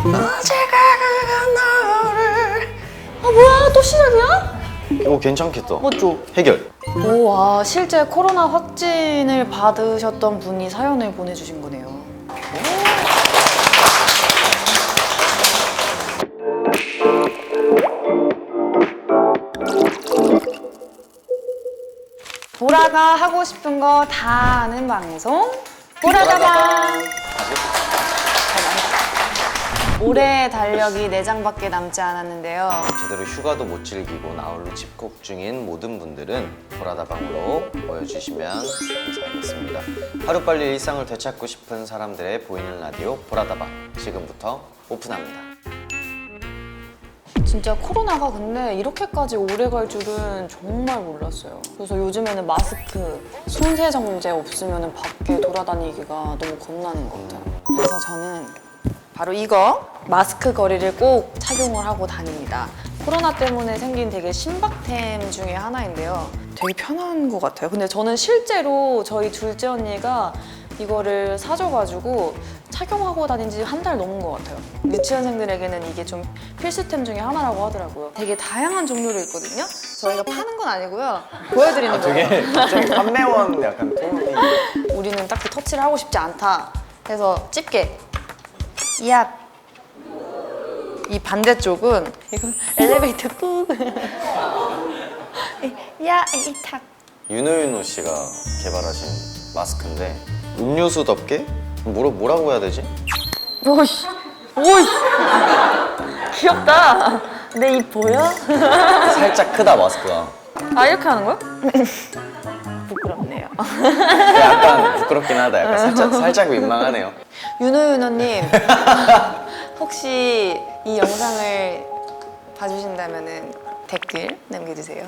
언제가 너를 뭐야 또 시작이야? 이거 괜찮겠다. 맞죠? 해결. 와 실제 코로나 확진을 받으셨던 분이 사연을 보내주신 거네요. 보라가 하고 싶은 거 다 아는 방송 보라다방. 올해 달력이 4장밖에 남지 않았는데요. 제대로 휴가도 못 즐기고 나홀로 집콕 중인 모든 분들은 보라다방으로 모여주시면 감사하겠습니다. 하루빨리 일상을 되찾고 싶은 사람들의 보이는 라디오 보라다방 지금부터 오픈합니다. 진짜 코로나가 근데 이렇게까지 오래 갈 줄은 정말 몰랐어요. 그래서 요즘에는 마스크, 손세정제 없으면 밖에 돌아다니기가 너무 겁나는 것 같아요. 그래서 저는 바로 이거 마스크 거리를 꼭 착용을 하고 다닙니다. 코로나 때문에 생긴 되게 신박템 중에 하나인데요. 되게 편한 것 같아요. 근데 저는 실제로 저희 둘째 언니가 이거를 사줘가지고 착용하고 다닌 지 한 달 넘은 것 같아요. 유치원생들에게는 이게 좀 필수템 중에 하나라고 하더라고요. 되게 다양한 종류로 있거든요. 저희가 파는 건 아니고요. 보여드리는 거예요. 되게 갑자기 판매원 약간 톤이. 우리는 딱히 터치를 하고 싶지 않다 해서 집게. 이야. 이 반대쪽은 이건 엘리베이터 꾹. 야, 이 탁. 윤호윤호 씨가 개발하신 마스크인데 음료수답게? 뭐라고 해야 되지? 오이씨. 오이씨. 귀엽다. 내 입 보여? 살짝 크다 마스크가. 아, 이렇게 하는 거야? 부끄럽네요. 약간 부끄럽긴 하다. 약간 살짝 민망하네요. 윤호윤호님, 혹시 이 영상을 봐주신다면 댓글 남겨주세요.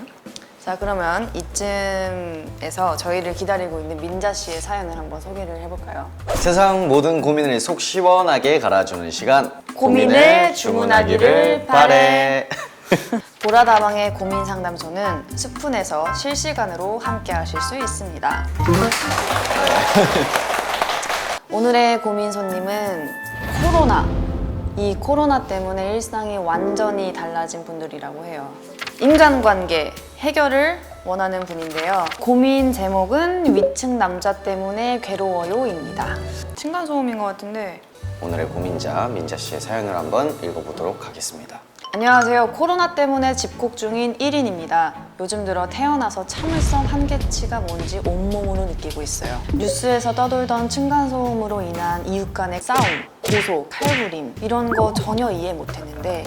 자, 그러면 이쯤에서 저희를 기다리고 있는 민자 씨의 사연을 한번 소개를 해볼까요? 세상 모든 고민을 속 시원하게 갈아주는 시간. 고민을 주문하기를 바래. 보라다방의 고민 상담소는 스푼에서 실시간으로 함께 하실 수 있습니다. 오늘의 고민 손님은 코로나. 이 코로나 때문에 일상이 완전히 달라진 분들이라고 해요. 인간관계 해결을 원하는 분인데요. 고민 제목은 위층 남자 때문에 괴로워요입니다. 층간소음인 것 같은데. 오늘의 고민자 민자 씨의 사연을 한번 읽어보도록 하겠습니다. 안녕하세요. 코로나 때문에 집콕 중인 1인입니다. 요즘 들어 태어나서 참을성 한계치가 뭔지 온몸으로 느끼고 있어요. 뉴스에서 떠돌던 층간소음으로 인한 이웃 간의 싸움, 고소, 칼부림 이런 거 전혀 이해 못했는데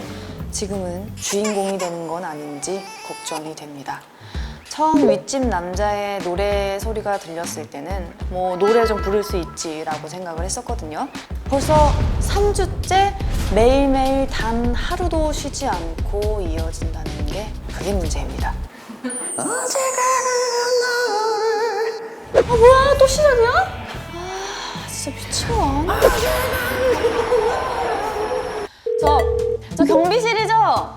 지금은 주인공이 되는 건 아닌지 걱정이 됩니다. 처음 윗집 남자의 노래 소리가 들렸을 때는 뭐 노래 좀 부를 수 있지 라고 생각을 했었거든요. 벌써 3주째 매일매일 단 하루도 쉬지 않고 이어진다는 게 그게 문제입니다. 언제가 너를 뭐야 또 시작이야? 아 진짜 미치겠네. 저 경비실이죠?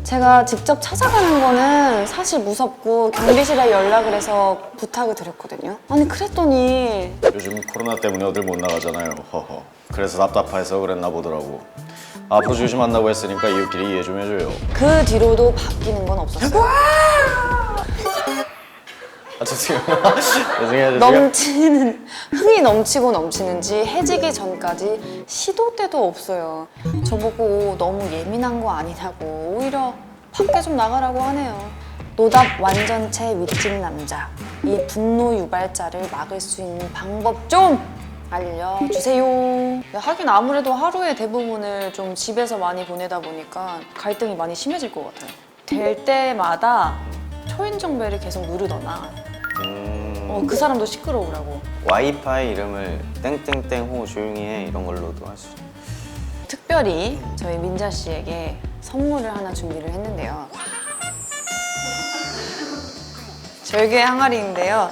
제가 직접 찾아가는 거는 사실 무섭고 경비실에 연락을 해서 부탁을 드렸거든요. 아니 그랬더니 요즘 코로나 때문에 어딜 못 나가잖아요. 허허. 그래서 답답해서 그랬나 보더라고. 앞으로 조심한다고 했으니까 이웃끼리 이해 좀 해줘요. 그 뒤로도 바뀌는 건 없었어요. 아 죄송해요. 넘치는 흥이 넘치고 넘치는지 해지기 전까지 시도 때도 없어요. 저보고 너무 예민한 거 아니냐고 오히려 밖에 좀 나가라고 하네요. 노답 완전체 윗집 남자, 이 분노 유발자를 막을 수 있는 방법 좀 알려주세요. 하긴 아무래도 하루의 대부분을 좀 집에서 많이 보내다 보니까 갈등이 많이 심해질 것 같아요. 될 때마다 초인종 벨을 계속 누르거나 그 사람도 시끄러우라고. 와이파이 이름을 땡땡땡 호 조용히 해 이런 걸로도 할 수. 특별히 저희 민자 씨에게 선물을 하나 준비를 했는데요. 절개 항아리인데요.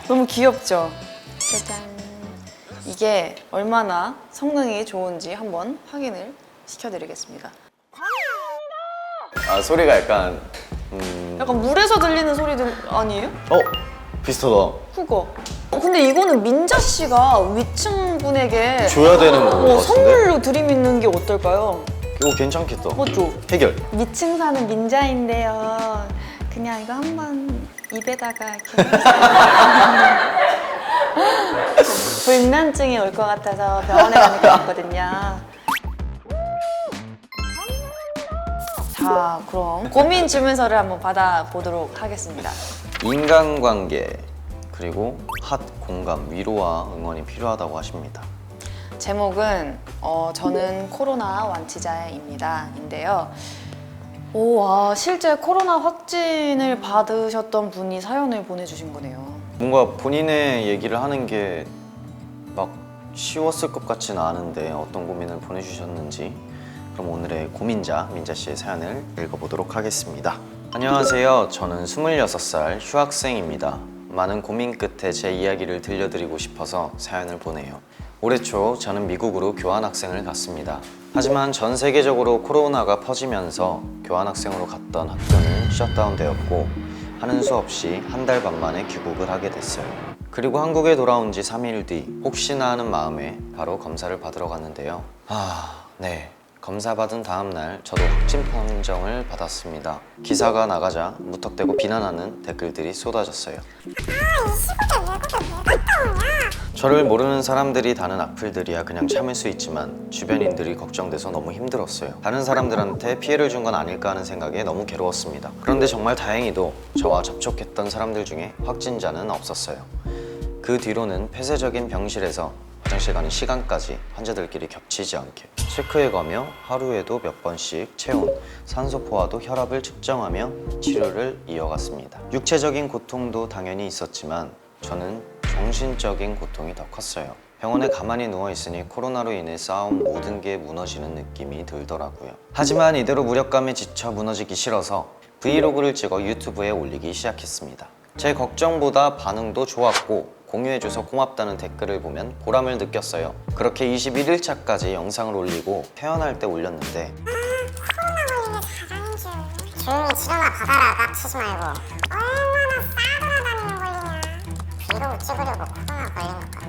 너무 귀엽죠? 짜잔. 이게 얼마나 성능이 좋은지 한번 확인을 시켜드리겠습니다. 아 소리가 약간 약간 물에서 들리는 소리들 아니에요? 비슷하다. 그거. 근데 이거는 민자 씨가 위층 분에게 줘야 되는 거 같은데? 선물로 드리는 게 어떨까요? 이거 괜찮겠다. 맞죠? 해결. 위층 사는 민자인데요. 그냥 이거 한번 입에다가 이렇게 불면증이 올 것 같아서 병원에 가는 게 왔거든요. 자, 그럼 고민 주문서를 한번 받아보도록 하겠습니다. 인간관계 그리고 핫 공감, 위로와 응원이 필요하다고 하십니다. 제목은 저는 코로나 완치자입니다. 인데요. 실제 코로나 확진을 받으셨던 분이 사연을 보내주신 거네요. 뭔가 본인의 얘기를 하는 게 막 쉬웠을 것 같지는 않은데 어떤 고민을 보내주셨는지 그럼 오늘의 고민자 민자 씨의 사연을 읽어보도록 하겠습니다. 안녕하세요. 저는 26살 휴학생입니다. 많은 고민 끝에 제 이야기를 들려드리고 싶어서 사연을 보내요. 올해 초 저는 미국으로 교환학생을 갔습니다. 하지만 전 세계적으로 코로나가 퍼지면서 교환학생으로 갔던 학교는 셧다운되었고 하는 수 없이 한 달 반 만에 귀국을 하게 됐어요. 그리고 한국에 돌아온 지 3일 뒤 혹시나 하는 마음에 바로 검사를 받으러 갔는데요. 네. 검사 받은 다음 날 저도 확진 판정을 받았습니다. 기사가 나가자 무턱대고 비난하는 댓글들이 쏟아졌어요. 저를 모르는 사람들이 다는 악플들이야 그냥 참을 수 있지만 주변인들이 걱정돼서 너무 힘들었어요. 다른 사람들한테 피해를 준 건 아닐까 하는 생각에 너무 괴로웠습니다. 그런데 정말 다행히도 저와 접촉했던 사람들 중에 확진자는 없었어요. 그 뒤로는 폐쇄적인 병실에서 화장실 가는 시간까지 환자들끼리 겹치지 않게 체크해가며 하루에도 몇 번씩 체온, 산소포화도 혈압을 측정하며 치료를 이어갔습니다. 육체적인 고통도 당연히 있었지만 저는 정신적인 고통이 더 컸어요. 병원에 가만히 누워있으니 코로나로 인해 쌓아온 모든 게 무너지는 느낌이 들더라고요. 하지만 이대로 무력감에 지쳐 무너지기 싫어서 브이로그를 찍어 유튜브에 올리기 시작했습니다. 제 걱정보다 반응도 좋았고 공유해줘서 고맙다는 댓글을 보면 보람을 느꼈어요. 그렇게 21일차까지 영상을 올리고 퇴원할 때 올렸는데 코로나 걸린 게 다행인 줄. 조용히 치료나 받아라 깝치지 말고. 얼마나 싸돌아다니는 걸리냐. 브이로그 찍으려고 코로나 걸린 것 같아.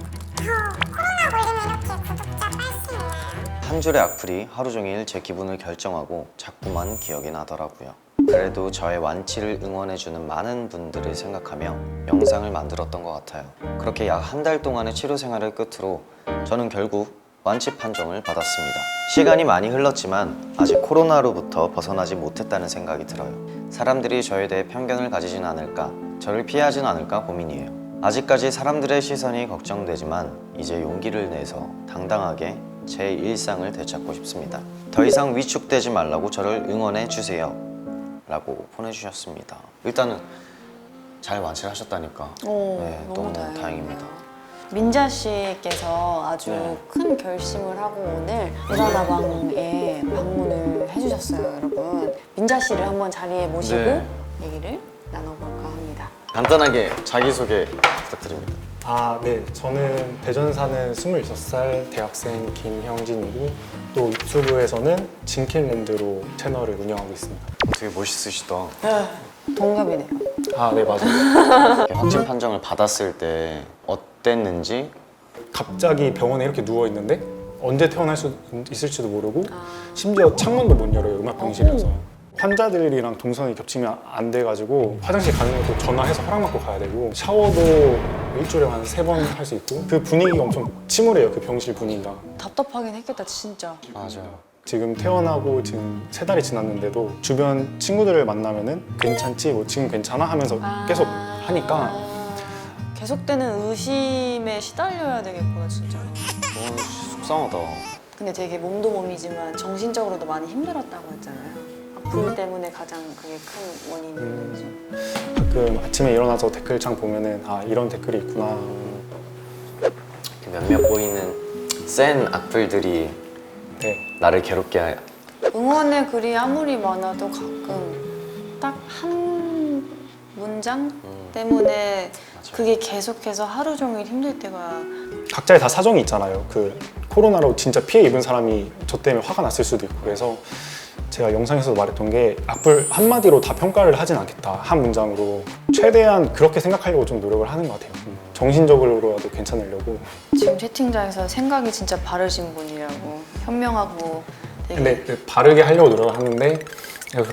코로나 걸리면 이렇게 구독자 딸 수 있나요? 한 줄의 악플이 하루 종일 제 기분을 결정하고 자꾸만 기억이 나더라고요. 그래도 저의 완치를 응원해주는 많은 분들을 생각하며 영상을 만들었던 것 같아요. 그렇게 약 한 달 동안의 치료 생활을 끝으로 저는 결국 완치 판정을 받았습니다. 시간이 많이 흘렀지만 아직 코로나로부터 벗어나지 못했다는 생각이 들어요. 사람들이 저에 대해 편견을 가지진 않을까, 저를 피하진 않을까 고민이에요. 아직까지 사람들의 시선이 걱정되지만 이제 용기를 내서 당당하게 제 일상을 되찾고 싶습니다. 더 이상 위축되지 말라고 저를 응원해 주세요. 라고 보내주셨습니다. 일단은 잘 완치를 하셨다니까 너무 다행입니다. 민자 씨께서 아주 네. 큰 결심을 하고 오늘 보라다방에 방문을 해주셨어요, 여러분. 민자 씨를 한번 자리에 모시고 네. 얘기를 나눠볼까 합니다. 간단하게 자기소개 부탁드립니다. 네. 저는 대전 사는 26살 대학생 김형진이고 또 유튜브에서는 진킬랜드로 채널을 운영하고 있습니다. 되게 멋있으시다. 동갑이네요. 네, 맞아요. 확진 판정을 받았을 때 어땠는지 갑자기 병원에 이렇게 누워있는데 언제 퇴원할 수 있을지도 모르고 심지어 창문도 못 열어요, 음압병실이라서. 환자들이랑 동선이 겹치면 안 돼가지고 화장실 가는 것도 전화해서 허락받고 가야 되고 샤워도 일주일에 한 3번 할 수 있고 그 분위기가 엄청 침울해요, 그 병실 분위기가. 답답하긴 했겠다, 진짜. 맞아요. 지금 퇴원하고 지금 3달이 지났는데도 주변 친구들을 만나면은 괜찮지? 뭐 지금 괜찮아? 하면서 계속 하니까 계속되는 의심에 시달려야 되겠구나, 진짜. 너무 속상하다. 근데 되게 몸도 몸이지만 정신적으로도 많이 힘들었다고 했잖아요. 악플 때문에 가장 그게 큰 원인이었지. 가끔 아침에 일어나서 댓글창 보면은 이런 댓글이 있구나. 몇몇 보이는 센 악플들이 네. 나를 괴롭게 응원의 글이 아무리 많아도 가끔 딱 한 문장 때문에 그게 계속해서 하루 종일 힘들 때가 각자의 다 사정이 있잖아요. 그 코로나로 진짜 피해 입은 사람이 저 때문에 화가 났을 수도 있고 그래서 제가 영상에서도 말했던 게 악플 한마디로 다 평가를 하진 않겠다. 한 문장으로 최대한 그렇게 생각하려고 좀 노력을 하는 것 같아요. 정신적으로라도 괜찮으려고. 지금 채팅장에서 생각이 진짜 바르신 분이라고 현명하고 되게 근데 바르게 하려고 노력을 하는데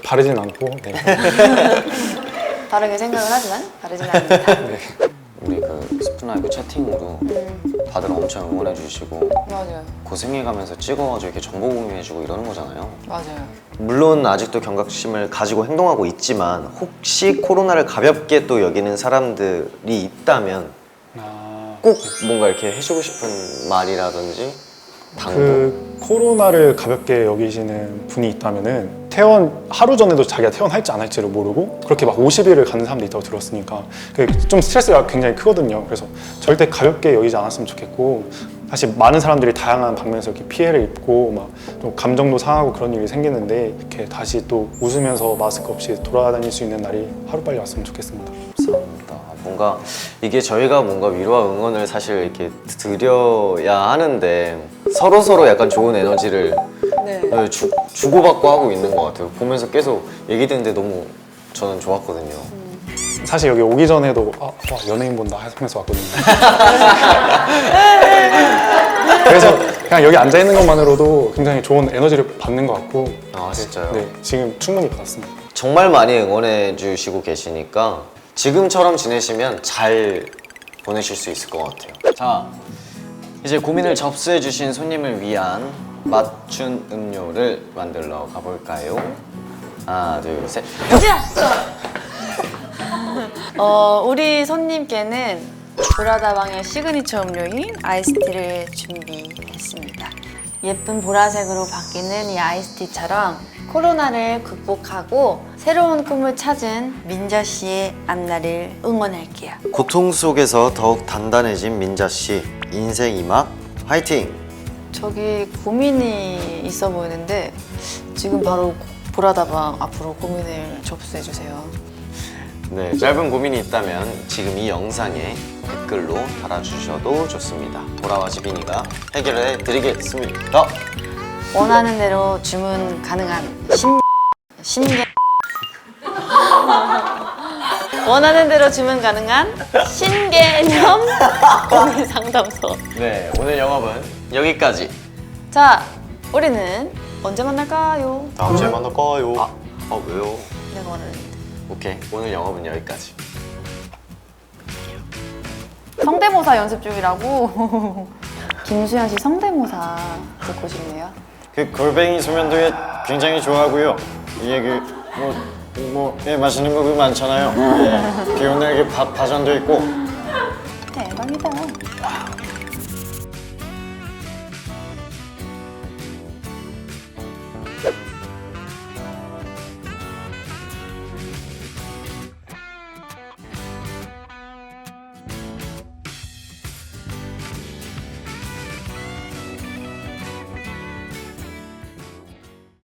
바르진 않고 네. 바르게 생각을 하지만 바르진 않습니다. 우리 그 스푼라이브 채팅으로 다들 엄청 응원해 주시고 맞아요. 고생해가면서 찍어가지고 이렇게 정보 공유해주고 이러는 거잖아요. 맞아요. 물론 아직도 경각심을 가지고 행동하고 있지만 혹시 코로나를 가볍게 또 여기는 사람들이 있다면 꼭 뭔가 이렇게 해주고 싶은 말이라든지 당부. 그 코로나를 가볍게 여기시는 분이 있다면은 퇴원 하루 전에도 자기가 퇴원할지 안 할지를 모르고 그렇게 막 50일을 가는 사람도 있다고 들었으니까 그게 좀 스트레스가 굉장히 크거든요. 그래서 절대 가볍게 여기지 않았으면 좋겠고 사실 많은 사람들이 다양한 방면에서 이렇게 피해를 입고 막 좀 감정도 상하고 그런 일이 생기는데 이렇게 다시 또 웃으면서 마스크 없이 돌아다닐 수 있는 날이 하루빨리 왔으면 좋겠습니다. 감사합니다. 뭔가 이게 저희가 뭔가 위로와 응원을 사실 이렇게 드려야 하는데 서로 약간 좋은 에너지를 네. 주고받고 하고 있는 것 같아요. 보면서 계속 얘기 듣는데 너무 저는 좋았거든요. 사실 여기 오기 전에도 와, 연예인 본다 하면서 왔거든요. 그래서 그냥 여기 앉아 있는 것만으로도 굉장히 좋은 에너지를 받는 것 같고 아 진짜요? 네, 지금 충분히 받았습니다. 정말 많이 응원해 주시고 계시니까 지금처럼 지내시면 잘 보내실 수 있을 것 같아요. 자, 이제 고민을 접수해 주신 손님을 위한 맞춤 음료를 만들러 가볼까요? 하나, 둘, 셋. 우리 손님께는 보라다방의 시그니처 음료인 아이스티를 준비했습니다. 예쁜 보라색으로 바뀌는 이 아이스티처럼 코로나를 극복하고 새로운 꿈을 찾은 민자 씨의 앞날을 응원할게요. 고통 속에서 더욱 단단해진 민자 씨 인생 이막 화이팅! 저기 고민이 있어 보이는데 지금 바로 보라다방 앞으로 고민을 접수해 주세요. 네, 짧은 고민이 있다면 지금 이 영상에 댓글로 달아주셔도 좋습니다. 보라와 지빈이가 해결해 드리겠습니다. 원하는 대로 주문 가능한 신개 원하는 대로 주문 가능한 신개념 고민 상담소. 네, 오늘 영업은 여기까지. 자, 우리는 언제 만날까요? 다음 주에 만날까요? 왜요? 내가 말했는데. 오케이, 오늘 영업은 여기까지. 성대모사 연습 중이라고. 김수현 씨 성대모사 듣고 싶네요. 그 골뱅이 소면도에 굉장히 좋아하고요. 이게 예, 맛있는 거 많잖아요. 예, 비 오는 날개 파전도 있고. 대박이다.